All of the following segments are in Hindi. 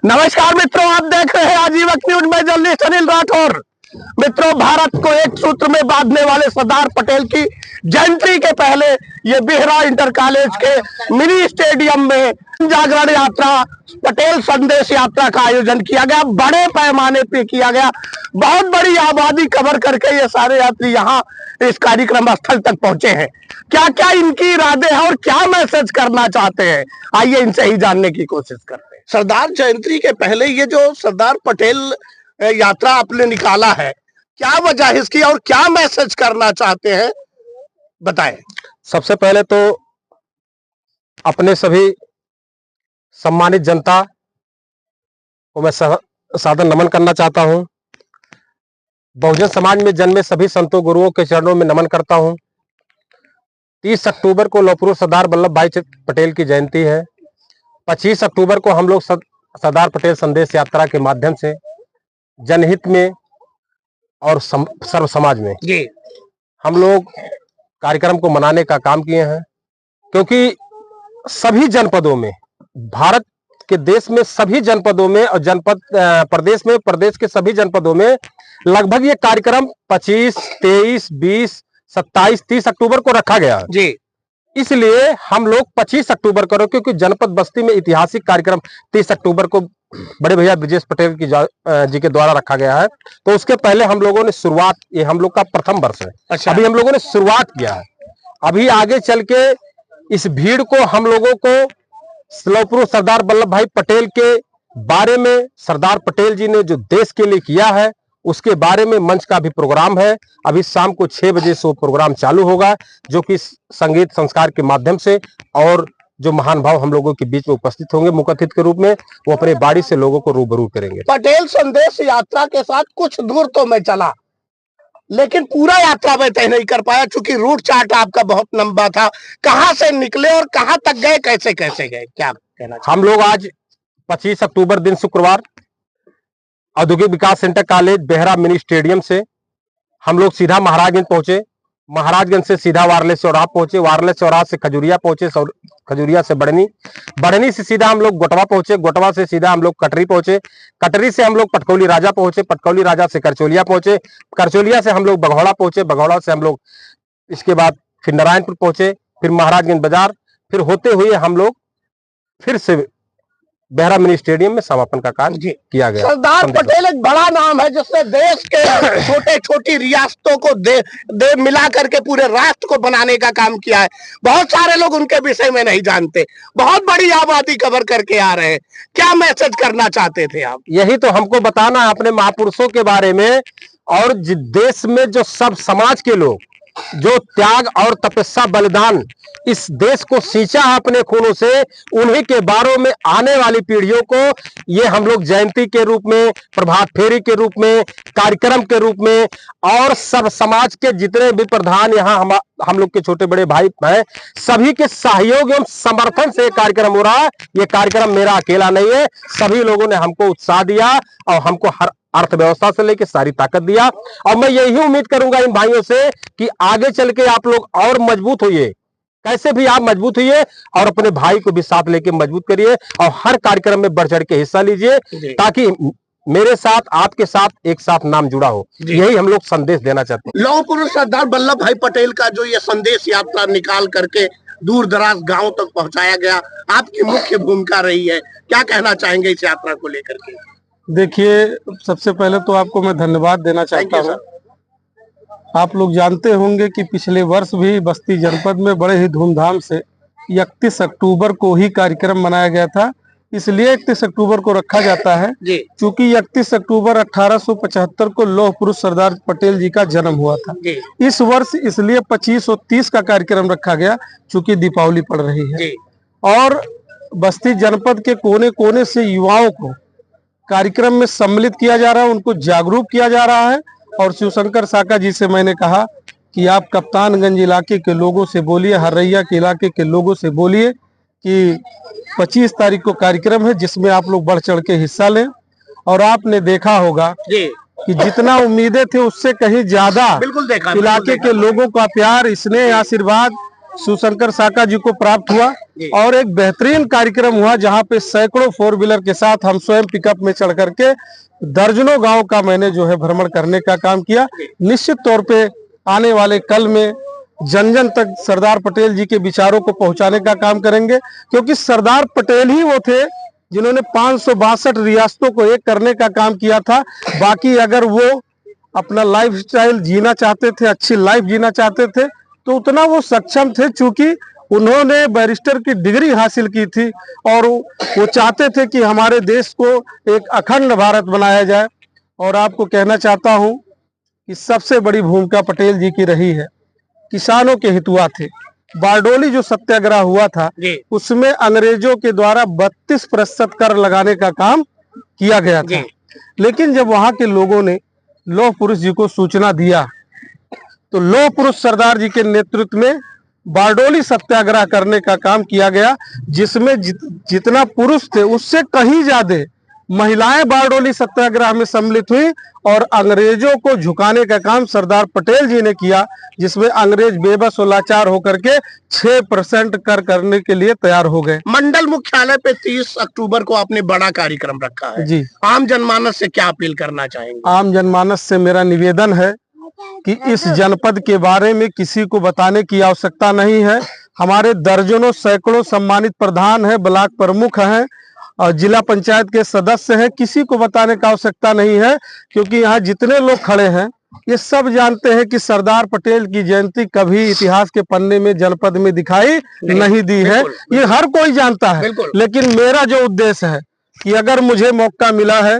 नमस्कार मित्रों, आप देख रहे हैं आजीवक न्यूज में जर्नलिस्ट अनिल राठौर। मित्रों, भारत को एक सूत्र में बांधने वाले सरदार पटेल की जयंती के पहले ये बिहरा इंटर कॉलेज के मिनी स्टेडियम में जागरण यात्रा, पटेल संदेश यात्रा का आयोजन किया गया। बड़े पैमाने पे किया गया, बहुत बड़ी आबादी कवर करके ये सारे यात्री यहाँ इस कार्यक्रम स्थल तक पहुंचे हैं। क्या क्या इनकी इरादे हैं और क्या मैसेज करना चाहते हैं, आइए इनसे ही जानने की कोशिश करते हैं। सरदार जयंती के पहले ये जो सरदार पटेल यात्रा आपने निकाला है, क्या वजह है इसकी और क्या मैसेज करना चाहते हैं, बताएं। सबसे पहले तो अपने सभी सम्मानित जनता को मैं सादर नमन करना चाहता हूं। बहुजन समाज में जन्मे सभी संतों गुरुओं के चरणों में नमन करता हूं। 30 अक्टूबर को लौह पुरुष सरदार वल्लभ भाई पटेल की जयंती है। 25 अक्टूबर को हम लोग सरदार पटेल संदेश यात्रा के माध्यम से जनहित में और सर्व समाज में हम लोग कार्यक्रम को मनाने का काम किए हैं, क्योंकि सभी जनपदों में, भारत के देश में सभी जनपदों में और जनपद प्रदेश में, प्रदेश के सभी जनपदों में लगभग ये कार्यक्रम 25, 23, 20, 27, 30 अक्टूबर को रखा गया जी। इसलिए हम लोग 25 अक्टूबर करो, क्योंकि जनपद बस्ती में ऐतिहासिक कार्यक्रम 30 अक्टूबर को बड़े भैया ब्रजेश पटेल जी के द्वारा रखा गया है। तो उसके पहले हम लोगों ने शुरुआत, ये हम लोग का प्रथम वर्ष है। अच्छा। अभी हम लोगों ने शुरुआत किया है। अभी आगे चल के इस भीड़ को हम लोगों को लौह पुरुष सरदार वल्लभ भाई पटेल के बारे में, सरदार पटेल जी ने जो देश के लिए किया है उसके बारे में मंच का भी प्रोग्राम है। अभी शाम को 6 बजे से वो प्रोग्राम चालू होगा, जो कि संगीत संस्कार के माध्यम से, और जो महान भाव हम लोगों के बीच में उपस्थित होंगे मुख्य अतिथि के रूप में, वो अपने बाड़ी से लोगों को रूबरू करेंगे। पटेल संदेश यात्रा के साथ कुछ दूर तो मैं चला, लेकिन पूरा यात्रा मैं तय नहीं कर पाया, क्योंकि रूट चार्ट आपका बहुत लंबा था। कहां से निकले और कहां तक गए, कैसे कैसे गए, क्या कहना? हम लोग आज 25 अक्टूबर दिन शुक्रवार औद्योगिक विकास centre college Behra mini stadium से हम लोग सीधा महाराजगंज पहुंचे। महाराजगंज से सीधा वारलेस चौराहा पहुंचे, वारलेस चौराहा से खजुरिया पहुंचे, खजुरिया से बढ़नी, बढ़नी से सीधा हम लोग गोटवा पहुंचे, गोटवा से सीधा हम लोग कटरी पहुंचे, कटरी से हम लोग पटकौली राजा पहुंचे, पटकौली राजा से करचोलिया पहुंचे, करचोलिया से हम लोग बघौड़ा पहुंचे, बघौड़ा से हम लोग इसके बाद फिर नारायणपुर पहुंचे, फिर महाराजगंज बाजार, फिर होते हुए हम लोग फिर से बेहरा मिनी स्टेडियम में समापन का कार्य किया गया। सरदार पटेल एक बड़ा नाम है, जिसने देश के छोटे छोटी रियासतों को दे मिला करके पूरे राष्ट्र को बनाने का काम किया है। बहुत सारे लोग उनके विषय में नहीं जानते, बहुत बड़ी आबादी कवर करके आ रहे हैं। क्या मैसेज करना चाहते थे आप? यही तो हमको बताना है अपने महापुरुषों के बारे में, और देश में जो सब समाज के लोग जो त्याग और तपस्या बलिदान इस देश को सींचा है अपने खूनों से, उन्हीं के बारे में आने वाली पीढ़ियों को ये हम लोग जयंती के रूप में, प्रभात फेरी के रूप में, कार्यक्रम के रूप में, और सब समाज के जितने भी प्रधान यहाँ हम लोग के छोटे बड़े भाई हैं, सभी के सहयोग एवं समर्थन से कार्यक्रम हो रहा है। ये कार्यक्रम मेरा अकेला नहीं है, सभी लोगों ने हमको उत्साह दिया और हमको हर अर्थव्यवस्था से लेकर सारी ताकत दिया। और मैं यही उम्मीद करूंगा इन भाइयों से कि आगे चल के आप लोग और मजबूत होइए, कैसे भी आप मजबूत होइए और अपने भाई को भी साथ लेके मजबूत करिए, और हर कार्यक्रम में बढ़ चढ़ के हिस्सा लीजिए, ताकि मेरे साथ, आपके साथ एक साथ नाम जुड़ा हो। यही हम लोग संदेश देना चाहते हैं। लौह पुरुष सरदार वल्लभ भाई पटेल का जो ये संदेश यात्रा निकाल करके दूर दराज गाँव तक पहुंचाया गया, आपकी मुख्य भूमिका रही है, क्या कहना चाहेंगे इस यात्रा को लेकर के? देखिए, सबसे पहले तो आपको मैं धन्यवाद देना चाहता हूँ। आप लोग जानते होंगे कि पिछले वर्ष भी बस्ती जनपद में बड़े ही धूमधाम से 31 अक्टूबर को ही कार्यक्रम मनाया गया था। इसलिए 31 अक्टूबर को रखा जाता है क्योंकि 31 अक्टूबर 1875 को लौह पुरुष सरदार पटेल जी का जन्म हुआ था। इस वर्ष इसलिए 25 और 30 का कार्यक्रम रखा गया क्योंकि दीपावली पड़ रही है, और बस्ती जनपद के कोने कोने से युवाओं को कार्यक्रम में सम्मिलित किया जा रहा है, उनको जागरूक किया जा रहा है। और शिवशंकर साका जी से मैंने कहा कि आप कप्तानगंज इलाके के लोगों से बोलिए, हरैया के इलाके के लोगों से बोलिए कि 25 तारीख को कार्यक्रम है, जिसमें आप लोग बढ़ चढ़ के हिस्सा लें। और आपने देखा होगा कि जितना उम्मीदें थे उससे कहीं ज्यादा इलाके के लोगों का प्यार, स्नेह, आशीर्वाद शिवशंकर साका जी को प्राप्त हुआ और एक बेहतरीन कार्यक्रम हुआ जहां पे सैकड़ों 4 व्हीलर के साथ हम स्वयं पिकअप में चढ़ करके दर्जनों गांव का मैंने जो है भ्रमण करने का काम किया। निश्चित तौर पे आने वाले कल में जन जन तक सरदार पटेल जी के विचारों को पहुंचाने का काम करेंगे, क्योंकि सरदार पटेल ही वो थे जिन्होंने 562 रियासतों को एक करने का काम किया था। बाकी अगर वो अपना लाइफस्टाइल जीना चाहते थे, अच्छी लाइफ जीना चाहते थे, तो उतना वो सक्षम थे, चूंकि उन्होंने बैरिस्टर की डिग्री हासिल की थी और वो चाहते थे कि हमारे देश को एक अखंड भारत बनाया जाए। और आपको कहना चाहता हूं कि सबसे बड़ी भूमिका पटेल जी की रही है। किसानों के हितुआ थे। बारडोली जो सत्याग्रह हुआ था उसमें अंग्रेजों के द्वारा 32% कर लगाने का काम किया गया था, लेकिन जब वहां के लोगों ने लौह पुरुष जी को सूचना दिया तो लौह पुरुष सरदार जी के नेतृत्व में बारडोली सत्याग्रह करने का काम किया गया, जिसमें जितना पुरुष थे उससे कहीं ज्यादा महिलाएं बारडोली सत्याग्रह में सम्मिलित हुई और अंग्रेजों को झुकाने का काम सरदार पटेल जी ने किया, जिसमें अंग्रेज बेबस और लाचार होकर के 6% कर करने के लिए तैयार हो गए। मंडल मुख्यालय पे 30 अक्टूबर को आपने बड़ा कार्यक्रम रखा है जी। आम जनमानस से क्या अपील करना चाहेंगे? आम जनमानस से मेरा निवेदन है कि इस जनपद के बारे में किसी को बताने की आवश्यकता नहीं है। हमारे दर्जनों सैकड़ों सम्मानित प्रधान है, ब्लॉक प्रमुख हैं और जिला पंचायत के सदस्य हैं, किसी को बताने की आवश्यकता नहीं है, क्योंकि यहाँ जितने लोग खड़े हैं ये सब जानते हैं कि सरदार पटेल की जयंती कभी इतिहास के पन्ने में जनपद में दिखाई नहीं दी है। ये हर कोई जानता है, लेकिन मेरा जो उद्देश्य है कि अगर मुझे मौका मिला है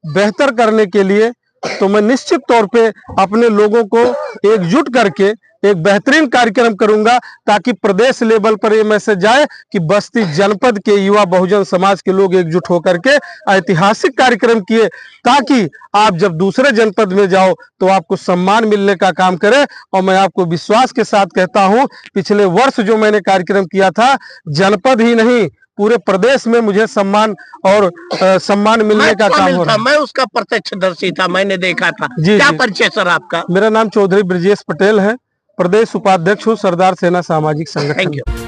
बेहतर करने के लिए तो मैं निश्चित तौर पे अपने लोगों को एकजुट करके एक बेहतरीन कार्यक्रम करूंगा, ताकि प्रदेश लेवल पर ये मैसेज जाए कि बस्ती जनपद के युवा बहुजन समाज के लोग एकजुट होकर के ऐतिहासिक कार्यक्रम किए, ताकि आप जब दूसरे जनपद में जाओ तो आपको सम्मान मिलने का काम करे। और मैं आपको विश्वास के साथ कहता हूं, पिछले वर्ष जो मैंने कार्यक्रम किया था, जनपद ही नहीं पूरे प्रदेश में मुझे सम्मान और सम्मान मिलने का काम हो रहा है। मैं उसका प्रत्यक्षदर्शी था, मैंने देखा था। जी, क्या जी। परिचय सर आपका? मेरा नाम चौधरी ब्रजेश पटेल है, प्रदेश उपाध्यक्ष हूँ सरदार सेना सामाजिक संगठन। Thank you.